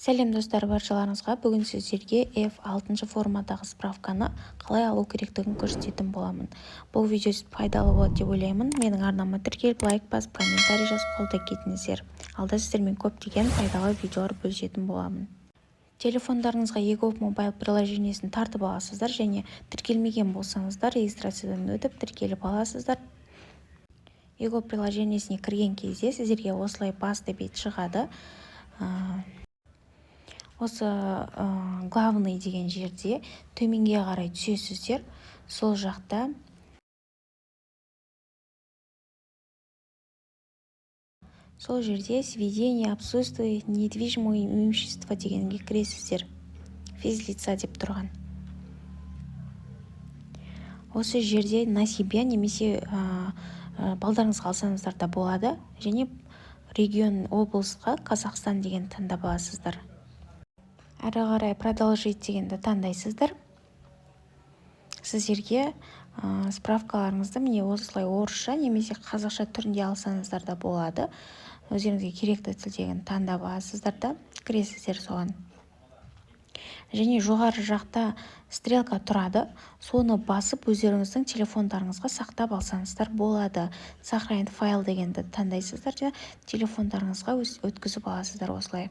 Сәлем достар, баршаларыңызға бүгін сіздерге F6 форматағы справканы қалай алу керектігін көрсететін боламын. Бұл видео пайдалы болады деп ойлаймын. Менің арнама тіркеліп, лайк басып, комментарий жазып қолдау кетіңіздер. Алда сіздермен көптеген пайдалы видеолар бөлісетін боламын. Телефондарыңызға eGov Mobile приложениесін тартып аласыздар және тіркелмеген болсаңыздар регистрациядан өтіп тіркеліп аласыздар. eGov приложениесіне кірген кезде сіздерге осылай басты бет шығады. Осы главный деген жерде төменге қарай түсесіздер. Сол жақта сол жерде сведение обустройства недвижимого имущества дегенге кіресіздер. Физлица деп тұрған. Осы жерде на себя немесе балдарыңызға алсаңыздар да болады. Және регион облысқа Қазақстан деген таңдап аласыздар. Әрі қарай продолжить дегенді таңдайсыздар. Сіздерге справкаларыңызды міне осылай орысша немесе қазақша түрінде алсаңыздар да болады. Өздеріңізге керекті тілдегін таңдап аласыздар да кіресіздер соған. Және жоғары жақта стрелка тұрады. Соны басып өздеріңіздің телефондарыңызға сақтап алсаңыздар болады. Сохранить файл дегенді таңдайсыздар да телефондарыңызға өткізіп аласыздар осылай.